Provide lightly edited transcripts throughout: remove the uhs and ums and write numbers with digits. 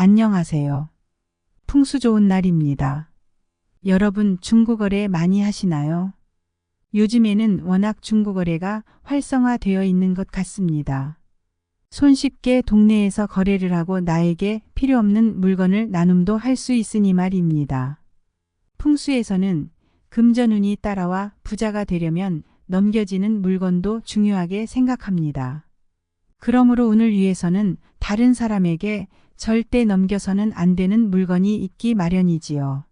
안녕하세요. 풍수 좋은 날입니다. 여러분 중고거래 많이 하시나요? 요즘에는 워낙 중고거래가 활성화되어 있는 것 같습니다. 손쉽게 동네에서 거래를 하고 나에게 필요 없는 물건을 나눔도 할 수 있으니 말입니다. 풍수에서는 금전운이 따라와 부자가 되려면 넘겨지는 물건도 중요하게 생각합니다. 그러므로 오늘 위해서는 다른 사람에게 절대 넘겨서는 안 되는 물건이 있기 마련이지요.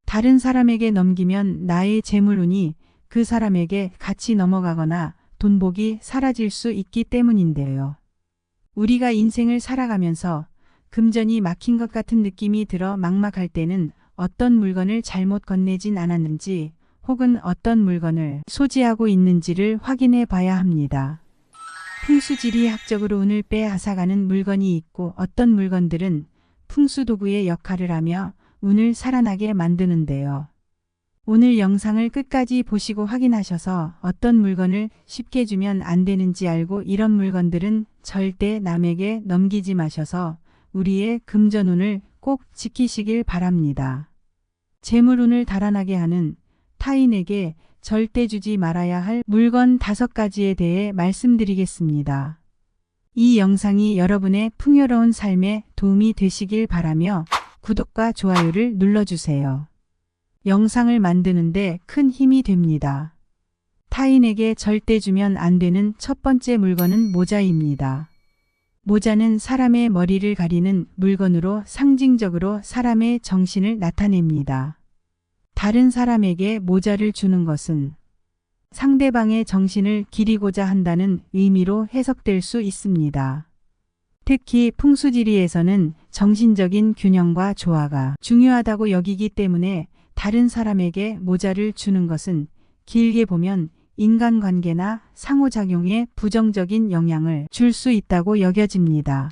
다른 사람에게 넘기면 나의 재물운이 그 사람에게 같이 넘어가거나 돈복이 사라질 수 있기 때문인데요. 우리가 인생을 살아가면서 금전이 막힌 것 같은 느낌이 들어 막막할 때는 어떤 물건을 잘못 건네진 않았는지 혹은 어떤 물건을 소지하고 있는지를 확인해 봐야 합니다. 풍수지리학적으로 운을 빼앗아가는 물건이 있고 어떤 물건들은 풍수도구의 역할을 하며 운을 살아나게 만드는데요. 오늘 영상을 끝까지 보시고 확인하셔서 어떤 물건을 쉽게 주면 안 되는지 알고 이런 물건들은 절대 남에게 넘기지 마셔서 우리의 금전운을 꼭 지키시길 바랍니다. 재물운을 달아나게 하는 타인에게 절대 주지 말아야 할 물건 5가지에 대해 말씀드리겠습니다. 이 영상이 여러분의 풍요로운 삶에 도움이 되시길 바라며 구독과 좋아요를 눌러주세요. 영상을 만드는데 큰 힘이 됩니다. 타인에게 절대 주면 안 되는 첫 번째 물건은 모자입니다. 모자는 사람의 머리를 가리는 물건으로 상징적으로 사람의 정신을 나타냅니다. 다른 사람에게 모자를 주는 것은 상대방의 정신을 기리고자 한다는 의미로 해석될 수 있습니다. 특히 풍수지리에서는 정신적인 균형과 조화가 중요하다고 여기기 때문에 다른 사람에게 모자를 주는 것은 길게 보면 인간관계나 상호작용에 부정적인 영향을 줄 수 있다고 여겨집니다.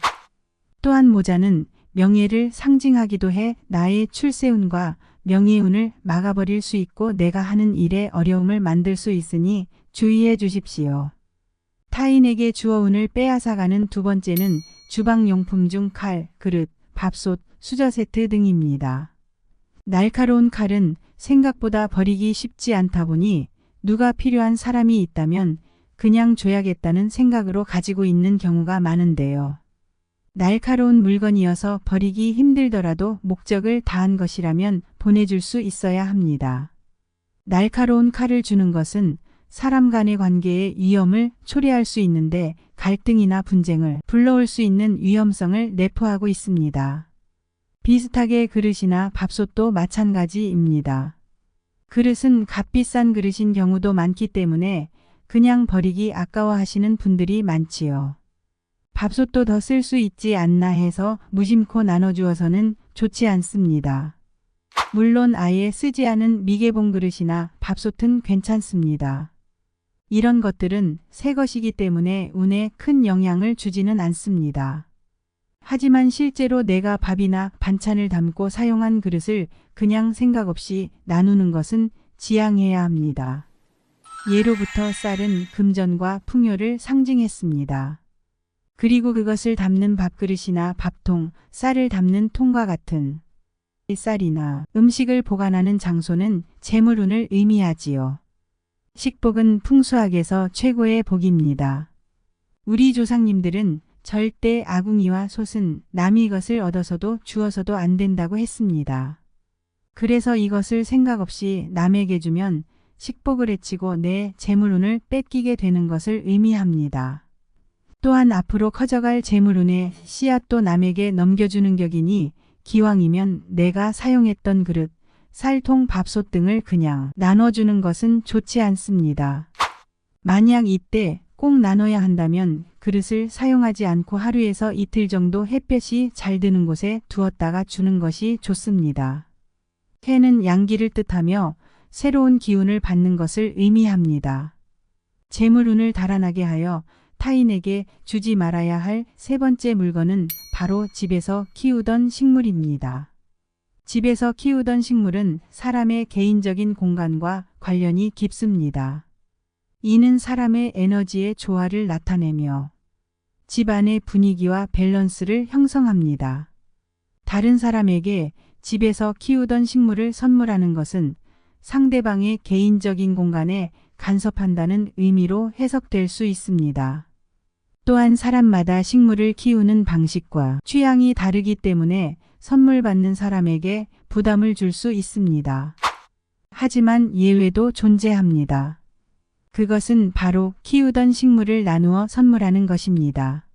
또한 모자는 명예를 상징하기도 해 나의 출세운과 명예운을 막아버릴 수 있고 내가 하는 일에 어려움을 만들 수 있으니 주의해 주십시오. 타인에게 주어 운을 빼앗아가는 두 번째는 주방용품 중 칼, 그릇, 밥솥, 수저세트 등입니다. 날카로운 칼은 생각보다 버리기 쉽지 않다 보니 누가 필요한 사람이 있다면 그냥 줘야겠다는 생각으로 가지고 있는 경우가 많은데요. 날카로운 물건이어서 버리기 힘들더라도 목적을 다한 것이라면 보내줄 수 있어야 합니다. 날카로운 칼을 주는 것은 사람 간의 관계의 위험을 초래할 수 있는데 갈등이나 분쟁을 불러올 수 있는 위험성을 내포하고 있습니다. 비슷하게 그릇이나 밥솥도 마찬가지입니다. 그릇은 값비싼 그릇인 경우도 많기 때문에 그냥 버리기 아까워하시는 분들이 많지요. 밥솥도 더 쓸 수 있지 않나 해서 무심코 나눠주어서는 좋지 않습니다. 물론 아예 쓰지 않은 미개봉 그릇이나 밥솥은 괜찮습니다. 이런 것들은 새 것이기 때문에 운에 큰 영향을 주지는 않습니다. 하지만 실제로 내가 밥이나 반찬을 담고 사용한 그릇을 그냥 생각 없이 나누는 것은 지양해야 합니다. 예로부터 쌀은 금전과 풍요를 상징했습니다. 그리고 그것을 담는 밥그릇이나 밥통, 쌀을 담는 통과 같은 쌀이나 음식을 보관하는 장소는 재물운을 의미하지요. 식복은 풍수학에서 최고의 복입니다. 우리 조상님들은 절대 아궁이와 솥은 남의 것을 얻어서도 주어서도 안 된다고 했습니다. 그래서 이것을 생각 없이 남에게 주면 식복을 해치고 내 재물운을 뺏기게 되는 것을 의미합니다. 또한 앞으로 커져갈 재물운의 씨앗도 남에게 넘겨주는 격이니 기왕이면 내가 사용했던 그릇, 쌀통, 밥솥 등을 그냥 나눠주는 것은 좋지 않습니다. 만약 이때 꼭 나눠야 한다면 그릇을 사용하지 않고 하루에서 이틀 정도 햇볕이 잘 드는 곳에 두었다가 주는 것이 좋습니다. 해는 양기를 뜻하며 새로운 기운을 받는 것을 의미합니다. 재물운을 달아나게 하여 타인에게 주지 말아야 할 세 번째 물건은 바로 집에서 키우던 식물입니다. 집에서 키우던 식물은 사람의 개인적인 공간과 관련이 깊습니다. 이는 사람의 에너지의 조화를 나타내며 집안의 분위기와 밸런스를 형성합니다. 다른 사람에게 집에서 키우던 식물을 선물하는 것은 상대방의 개인적인 공간에 간섭한다는 의미로 해석될 수 있습니다. 또한 사람마다 식물을 키우는 방식과 취향이 다르기 때문에 선물 받는 사람에게 부담을 줄 수 있습니다. 하지만 예외도 존재합니다. 그것은 바로 키우던 식물을 나누어 선물하는 것입니다.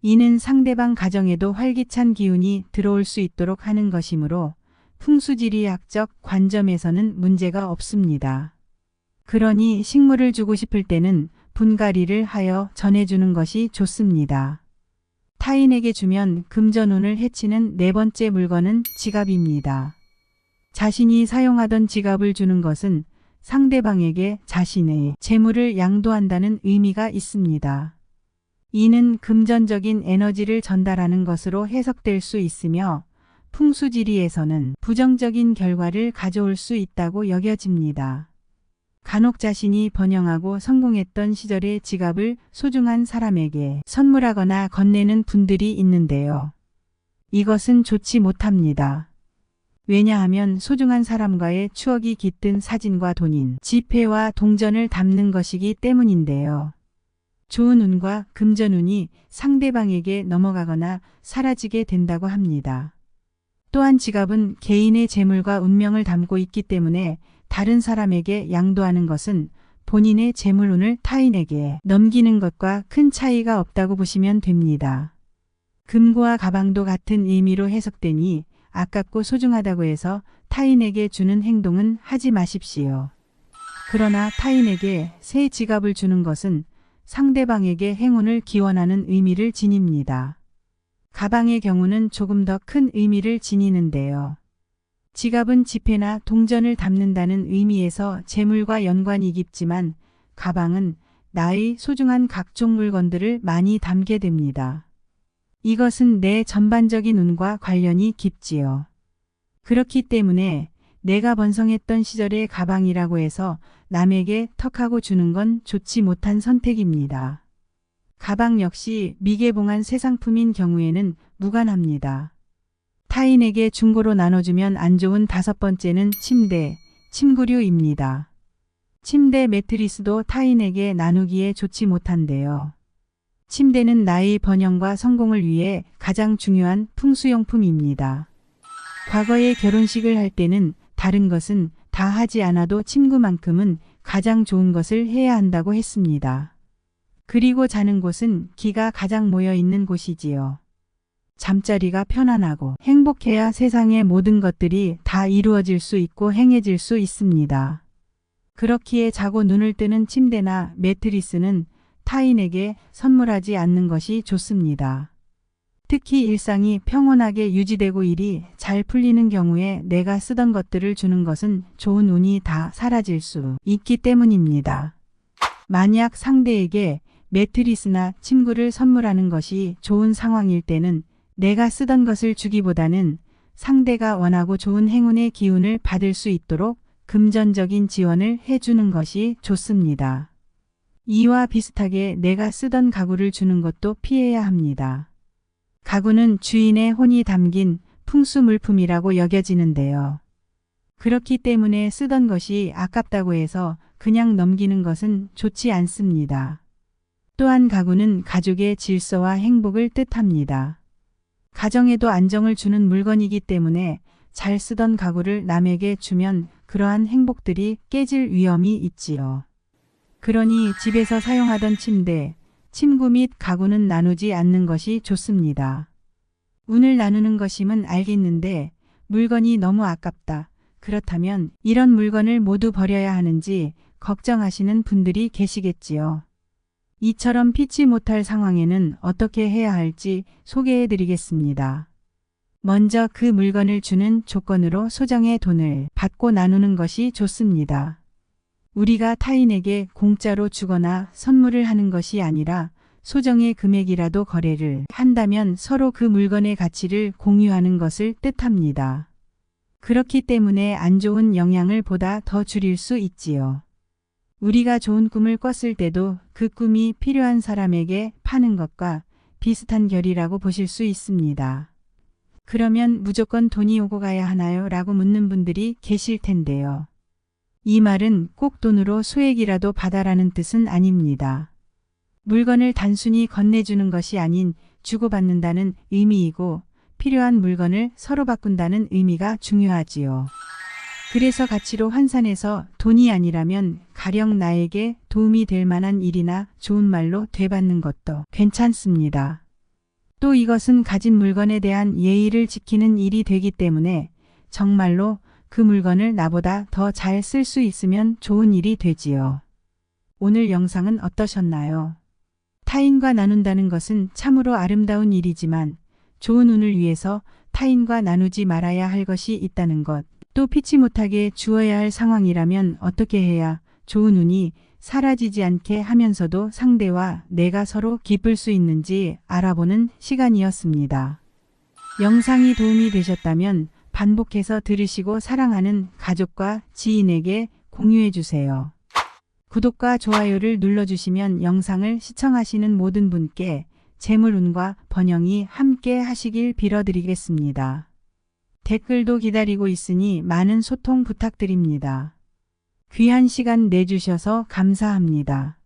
이는 상대방 가정에도 활기찬 기운이 들어올 수 있도록 하는 것이므로 풍수지리학적 관점에서는 문제가 없습니다. 그러니 식물을 주고 싶을 때는 분갈이를 하여 전해주는 것이 좋습니다. 타인에게 주면 금전운을 해치는 네 번째 물건은 지갑입니다. 자신이 사용하던 지갑을 주는 것은 상대방에게 자신의 재물을 양도한다는 의미가 있습니다. 이는 금전적인 에너지를 전달하는 것으로 해석될 수 있으며 풍수지리에서는 부정적인 결과를 가져올 수 있다고 여겨집니다. 간혹 자신이 번영하고 성공했던 시절의 지갑을 소중한 사람에게 선물하거나 건네는 분들이 있는데요. 이것은 좋지 못합니다. 왜냐하면 소중한 사람과의 추억이 깃든 사진과 돈인 지폐와 동전을 담는 것이기 때문인데요. 좋은 운과 금전운이 상대방에게 넘어가거나 사라지게 된다고 합니다. 또한 지갑은 개인의 재물과 운명을 담고 있기 때문에 다른 사람에게 양도하는 것은 본인의 재물운을 타인에게 넘기는 것과 큰 차이가 없다고 보시면 됩니다. 금고와 가방도 같은 의미로 해석되니 아깝고 소중하다고 해서 타인에게 주는 행동은 하지 마십시오. 그러나 타인에게 새 지갑을 주는 것은 상대방에게 행운을 기원하는 의미를 지닙니다. 가방의 경우는 조금 더 큰 의미를 지니는데요. 지갑은 지폐나 동전을 담는다는 의미에서 재물과 연관이 깊지만 가방은 나의 소중한 각종 물건들을 많이 담게 됩니다. 이것은 내 전반적인 운과 관련이 깊지요. 그렇기 때문에 내가 번성했던 시절의 가방이라고 해서 남에게 턱하고 주는 건 좋지 못한 선택입니다. 가방 역시 미개봉한 새 상품인 경우에는 무관합니다. 타인에게 중고로 나눠주면 안 좋은 다섯 번째는 침대, 침구류입니다. 침대 매트리스도 타인에게 나누기에 좋지 못한데요. 침대는 나의 번영과 성공을 위해 가장 중요한 풍수용품입니다. 과거에 결혼식을 할 때는 다른 것은 다 하지 않아도 침구만큼은 가장 좋은 것을 해야 한다고 했습니다. 그리고 자는 곳은 기가 가장 모여 있는 곳이지요. 잠자리가 편안하고 행복해야 세상의 모든 것들이 다 이루어질 수 있고 행해질 수 있습니다. 그렇기에 자고 눈을 뜨는 침대나 매트리스는 타인에게 선물하지 않는 것이 좋습니다. 특히 일상이 평온하게 유지되고 일이 잘 풀리는 경우에 내가 쓰던 것들을 주는 것은 좋은 운이 다 사라질 수 있기 때문입니다. 만약 상대에게 매트리스나 침구를 선물하는 것이 좋은 상황일 때는 내가 쓰던 것을 주기보다는 상대가 원하고 좋은 행운의 기운을 받을 수 있도록 금전적인 지원을 해주는 것이 좋습니다. 이와 비슷하게 내가 쓰던 가구를 주는 것도 피해야 합니다. 가구는 주인의 혼이 담긴 풍수 물품이라고 여겨지는데요. 그렇기 때문에 쓰던 것이 아깝다고 해서 그냥 넘기는 것은 좋지 않습니다. 또한 가구는 가족의 질서와 행복을 뜻합니다. 가정에도 안정을 주는 물건이기 때문에 잘 쓰던 가구를 남에게 주면 그러한 행복들이 깨질 위험이 있지요. 그러니 집에서 사용하던 침대, 침구 및 가구는 나누지 않는 것이 좋습니다. 운을 나누는 것임은 알겠는데 물건이 너무 아깝다. 그렇다면 이런 물건을 모두 버려야 하는지 걱정하시는 분들이 계시겠지요. 이처럼 피치 못할 상황에는 어떻게 해야 할지 소개해 드리겠습니다. 먼저 그 물건을 주는 조건으로 소정의 돈을 받고 나누는 것이 좋습니다. 우리가 타인에게 공짜로 주거나 선물을 하는 것이 아니라 소정의 금액이라도 거래를 한다면 서로 그 물건의 가치를 공유하는 것을 뜻합니다. 그렇기 때문에 안 좋은 영향을 보다 더 줄일 수 있지요. 우리가 좋은 꿈을 꿨을 때도 그 꿈이 필요한 사람에게 파는 것과 비슷한 결이라고 보실 수 있습니다. 그러면 무조건 돈이 오고 가야 하나요? 라고 묻는 분들이 계실 텐데요. 이 말은 꼭 돈으로 소액이라도 받아라는 뜻은 아닙니다. 물건을 단순히 건네주는 것이 아닌 주고받는다는 의미이고 필요한 물건을 서로 바꾼다는 의미가 중요하지요. 그래서 가치로 환산해서 돈이 아니라면 가령 나에게 도움이 될 만한 일이나 좋은 말로 되받는 것도 괜찮습니다. 또 이것은 가진 물건에 대한 예의를 지키는 일이 되기 때문에 정말로 그 물건을 나보다 더 잘 쓸 수 있으면 좋은 일이 되지요. 오늘 영상은 어떠셨나요? 타인과 나눈다는 것은 참으로 아름다운 일이지만 좋은 운을 위해서 타인과 나누지 말아야 할 것이 있다는 것, 또 피치 못하게 주어야 할 상황이라면 어떻게 해야 좋은 운이 사라지지 않게 하면서도 상대와 내가 서로 기쁠 수 있는지 알아보는 시간이었습니다. 영상이 도움이 되셨다면 반복해서 들으시고 사랑하는 가족과 지인에게 공유해 주세요. 구독과 좋아요를 눌러주시면 영상을 시청하시는 모든 분께 재물운과 번영이 함께 하시길 빌어드리겠습니다. 댓글도 기다리고 있으니 많은 소통 부탁드립니다. 귀한 시간 내주셔서 감사합니다.